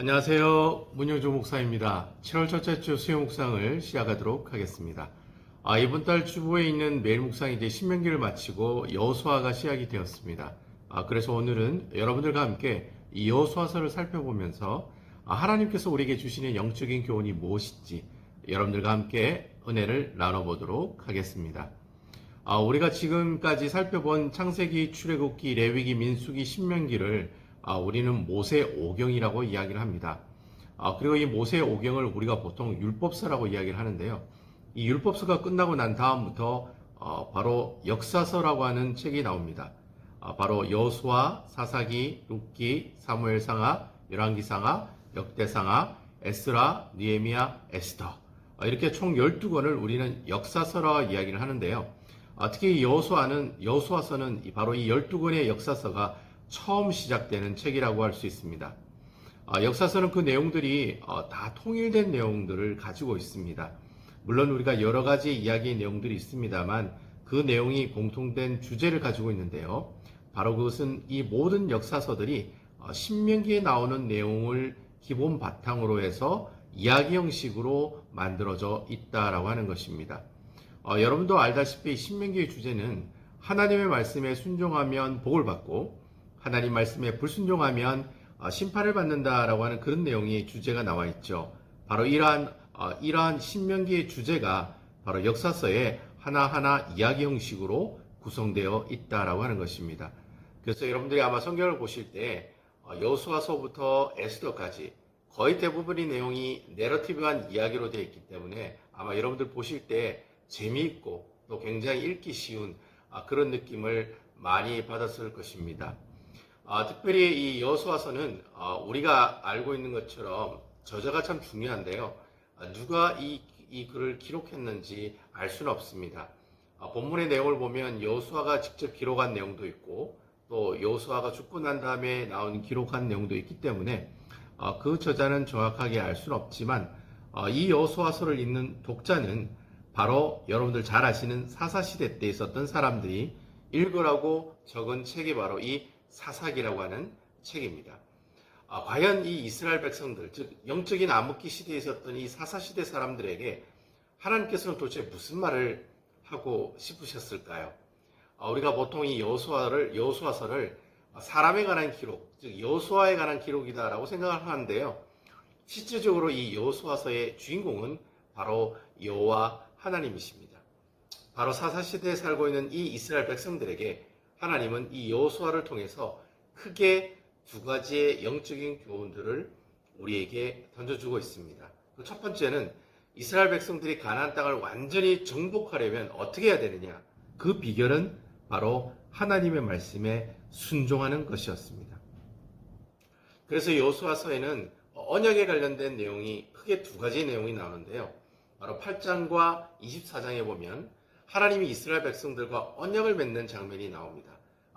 안녕하세요. 문영조 목사입니다. 7월 첫째 주 수요 묵상을 시작하도록 하겠습니다. 이번 달 주보에 있는 매일 묵상이 이제 신명기를 마치고 여호수아가 시작이 되었습니다. 그래서 오늘은 여러분들과 함께 이 여호수아서를 살펴보면서 하나님께서 우리에게 주시는 영적인 교훈이 무엇인지 여러분들과 함께 은혜를 나눠보도록 하겠습니다. 우리가 지금까지 살펴본 창세기, 출애굽기, 레위기, 민수기, 신명기를 우리는 모세 오경이라고 이야기를 합니다. 그리고 이 모세 오경을 우리가 보통 율법서라고 이야기를 하는데요. 이 율법서가 끝나고 난 다음부터 바로 역사서라고 하는 책이 나옵니다. 바로 여호수아, 사사기, 룻기, 사무엘상하, 열왕기상하, 역대상하, 에스라, 느헤미야, 에스더 이렇게 총 12권을 우리는 역사서라 이야기를 하는데요. 특히 여호수아서는 바로 이 12권의 역사서가 처음 시작되는 책이라고 할 수 있습니다. 역사서는 그 내용들이 다 통일된 내용들을 가지고 있습니다. 물론 우리가 여러 가지 이야기의 내용들이 있습니다만 그 내용이 공통된 주제를 가지고 있는데요. 바로 그것은 이 모든 역사서들이 신명기에 나오는 내용을 기본 바탕으로 해서 이야기 형식으로 만들어져 있다라고 하는 것입니다. 여러분도 알다시피 신명기의 주제는 하나님의 말씀에 순종하면 복을 받고 하나님 말씀에 불순종하면 심판을 받는다라고 하는 그런 내용이 주제가 나와 있죠. 바로 이러한 신명기의 주제가 바로 역사서에 하나하나 이야기 형식으로 구성되어 있다라고 하는 것입니다. 그래서 여러분들이 아마 성경을 보실 때 여호수아서부터 에스더까지 거의 대부분의 내용이 내러티브한 이야기로 되어 있기 때문에 아마 여러분들 보실 때 재미있고 또 굉장히 읽기 쉬운 그런 느낌을 많이 받았을 것입니다. 특별히 이 여호수아서는 우리가 알고 있는 것처럼 저자가 참 중요한데요. 누가 이 글을 기록했는지 알 수는 없습니다. 본문의 내용을 보면 여호수아가 직접 기록한 내용도 있고 또 여호수아가 죽고 난 다음에 나온 기록한 내용도 있기 때문에 그 저자는 정확하게 알 수는 없지만 이 여호수아서를 읽는 독자는 바로 여러분들 잘 아시는 사사시대 때 있었던 사람들이 읽으라고 적은 책이 바로 이 사사기라고 하는 책입니다. 과연 이 이스라엘 백성들, 즉 영적인 암흑기 시대에 있었던 이 사사시대 사람들에게 하나님께서는 도대체 무슨 말을 하고 싶으셨을까요? 우리가 보통 이 여호수아서를 사람에 관한 기록, 즉 여호수아에 관한 기록이다라고 생각을 하는데요. 실질적으로 이 여호수아서의 주인공은 바로 여호와 하나님이십니다. 바로 사사시대에 살고 있는 이 이스라엘 백성들에게 하나님은 이 여호수아를 통해서 크게 두 가지의 영적인 교훈들을 우리에게 던져주고 있습니다. 그 첫 번째는 이스라엘 백성들이 가나안 땅을 완전히 정복하려면 어떻게 해야 되느냐? 그 비결은 바로 하나님의 말씀에 순종하는 것이었습니다. 그래서 여호수아서에는 언약에 관련된 내용이 크게 두 가지 내용이 나오는데요. 바로 8장과 24장에 보면 하나님이 이스라엘 백성들과 언약을 맺는 장면이 나옵니다.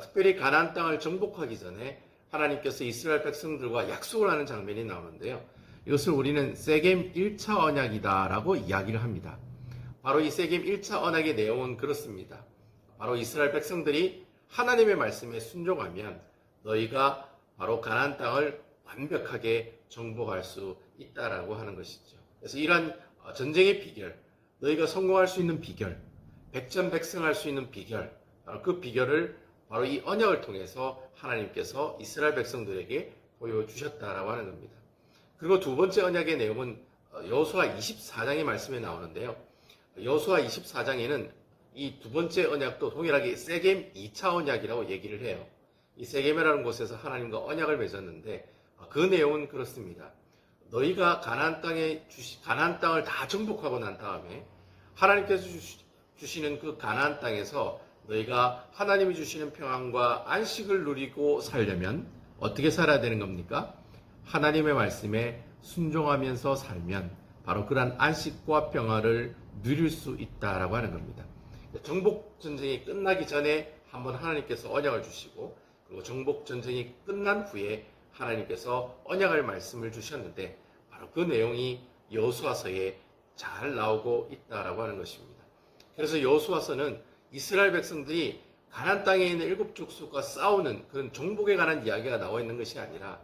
특별히 가나안 땅을 정복하기 전에 하나님께서 이스라엘 백성들과 약속을 하는 장면이 나오는데요. 이것을 우리는 세겜 1차 언약이다라고 이야기를 합니다. 바로 이 세겜 1차 언약의 내용은 그렇습니다. 바로 이스라엘 백성들이 하나님의 말씀에 순종하면 너희가 바로 가나안 땅을 완벽하게 정복할 수 있다라고 하는 것이죠. 그래서 이러한 전쟁의 비결, 너희가 성공할 수 있는 비결, 백전백승할 수 있는 비결, 그 비결을 바로 이 언약을 통해서 하나님께서 이스라엘 백성들에게 보여주셨다라고 하는 겁니다. 그리고 두 번째 언약의 내용은 여호수아 24장의 말씀에 나오는데요. 여호수아 24장에는 이 두 번째 언약도 동일하게 세겜 2차 언약이라고 얘기를 해요. 이 세겜이라는 곳에서 하나님과 언약을 맺었는데 그 내용은 그렇습니다. 너희가 가나안 땅을 다 정복하고 난 다음에 하나님께서 주시는 그 가나안 땅에서 너희가 하나님이 주시는 평안과 안식을 누리고 살려면 어떻게 살아야 되는 겁니까? 하나님의 말씀에 순종하면서 살면 바로 그러한 안식과 평화를 누릴 수 있다라고 하는 겁니다. 정복 전쟁이 끝나기 전에 한번 하나님께서 언약을 주시고 그리고 정복 전쟁이 끝난 후에 하나님께서 언약을 말씀을 주셨는데 바로 그 내용이 여호수아서에 잘 나오고 있다라고 하는 것입니다. 그래서 여호수아서는 이스라엘 백성들이 가나안 땅에 있는 일곱 족속과 싸우는 그런 정복에 관한 이야기가 나와 있는 것이 아니라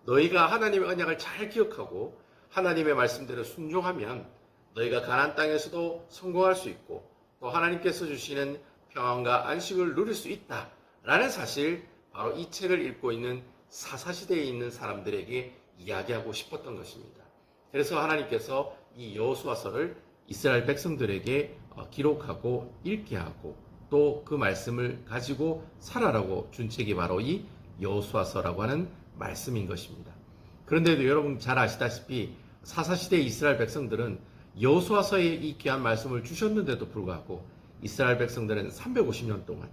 너희가 하나님의 언약을 잘 기억하고 하나님의 말씀대로 순종하면 너희가 가나안 땅에서도 성공할 수 있고 또 하나님께서 주시는 평안과 안식을 누릴 수 있다라는 사실, 바로 이 책을 읽고 있는 사사시대에 있는 사람들에게 이야기하고 싶었던 것입니다. 그래서 하나님께서 이 여호수아서를 이스라엘 백성들에게 기록하고 읽게 하고 또 그 말씀을 가지고 살아라고 준 책이 바로 이 여호수아서라고 하는 말씀인 것입니다. 그런데도 여러분 잘 아시다시피 사사시대의 이스라엘 백성들은 여호수아서에 이 귀한 말씀을 주셨는데도 불구하고 이스라엘 백성들은 350년 동안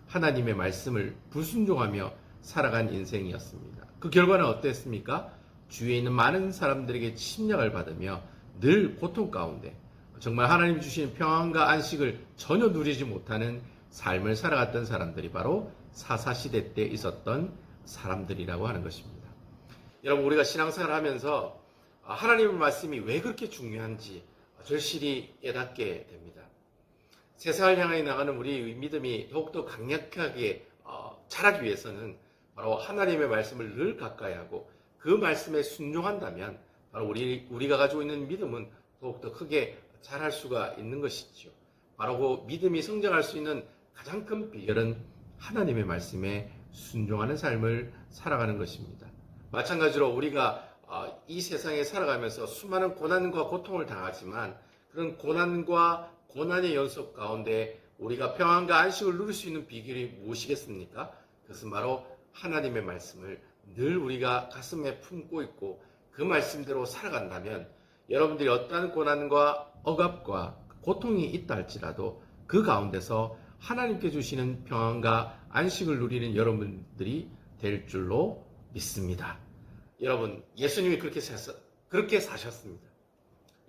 하나님의 말씀을 불순종하며 살아간 인생이었습니다. 그 결과는 어땠습니까? 주위에 있는 많은 사람들에게 침략을 받으며 늘 고통 가운데 정말 하나님 주신 평안과 안식을 전혀 누리지 못하는 삶을 살아갔던 사람들이 바로 사사시대 때 있었던 사람들이라고 하는 것입니다. 여러분, 우리가 신앙생활을 하면서 하나님의 말씀이 왜 그렇게 중요한지 절실히 깨닫게 됩니다. 세상을 향해 나가는 우리의 믿음이 더욱더 강력하게 자라기 위해서는 바로 하나님의 말씀을 늘 가까이 하고 그 말씀에 순종한다면 바로 우리가 가지고 있는 믿음은 더욱더 크게 자랄 수가 있는 것이죠. 바로 그 믿음이 성장할 수 있는 가장 큰 비결은 하나님의 말씀에 순종하는 삶을 살아가는 것입니다. 마찬가지로 우리가 이 세상에 살아가면서 수많은 고난과 고통을 당하지만 그런 고난과 고난의 연속 가운데 우리가 평안과 안식을 누릴 수 있는 비결이 무엇이겠습니까? 그것은 바로 하나님의 말씀을 늘 우리가 가슴에 품고 있고 그 말씀대로 살아간다면 여러분들이 어떠한 고난과 억압과 고통이 있다 할지라도 그 가운데서 하나님께 주시는 평안과 안식을 누리는 여러분들이 될 줄로 믿습니다. 여러분, 예수님이 그렇게 사셨습니다.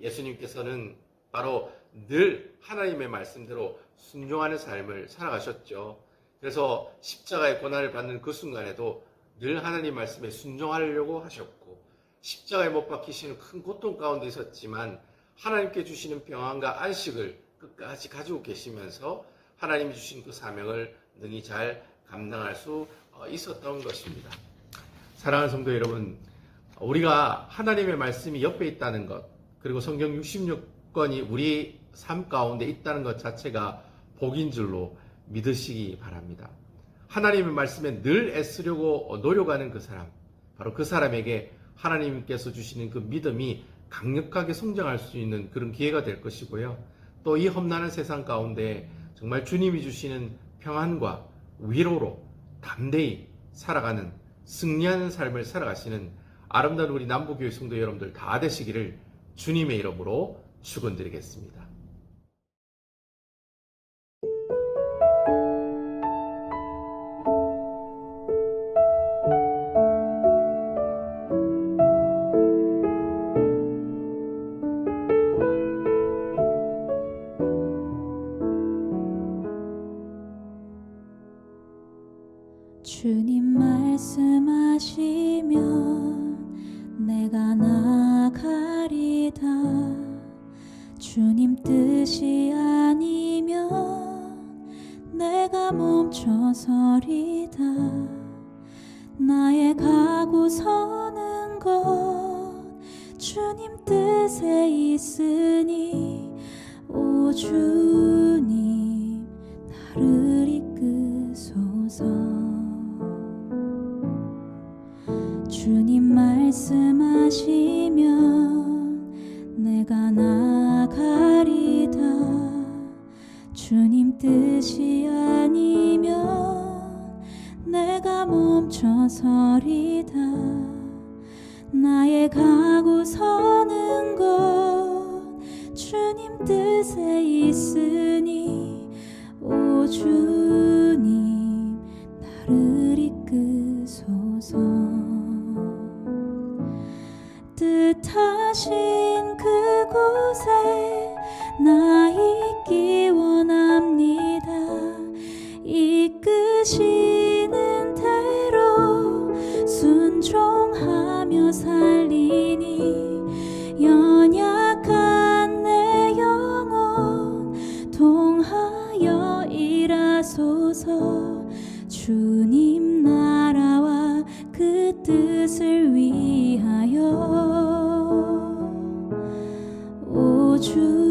예수님께서는 바로 늘 하나님의 말씀대로 순종하는 삶을 살아가셨죠. 그래서 십자가의 고난을 받는 그 순간에도 늘 하나님 말씀에 순종하려고 하셨고 십자가에 못 박히시는 큰 고통 가운데 있었지만 하나님께 주시는 평안과 안식을 끝까지 가지고 계시면서 하나님이 주신 그 사명을 능히 잘 감당할 수 있었던 것입니다. 사랑하는 성도 여러분, 우리가 하나님의 말씀이 옆에 있다는 것, 그리고 성경 66권이 우리 삶 가운데 있다는 것 자체가 복인 줄로 믿으시기 바랍니다. 하나님의 말씀에 늘 애쓰려고 노력하는 그 사람, 바로 그 사람에게 하나님께서 주시는 그 믿음이 강력하게 성장할 수 있는 그런 기회가 될 것이고요. 또 이 험난한 세상 가운데 정말 주님이 주시는 평안과 위로로 담대히 살아가는, 승리하는 삶을 살아가시는 아름다운 우리 남부교회 성도 여러분들 다 되시기를 주님의 이름으로 축원드리겠습니다. 주님 말씀하시면 내가 나가리다. 주님 뜻이 아니면 내가 멈춰서리다. 나의 가고 서는 것 주님 뜻에 있으니 오 주님 나를 이끄소서. 주님 말씀하시면 내가 나가리다. 주님 뜻이 아니면 내가 멈춰서리다. 나의 가고 서는 것 주님 뜻에 있으니 오 주님 나를 이끄소서. 뜻하신 그곳에 나 있기 원합니다. 이끄시는 대로 순종하며 살리니 연약한 내 영혼 통하여 일하소서. 주님 나라와 그 뜻을 위하여 오 주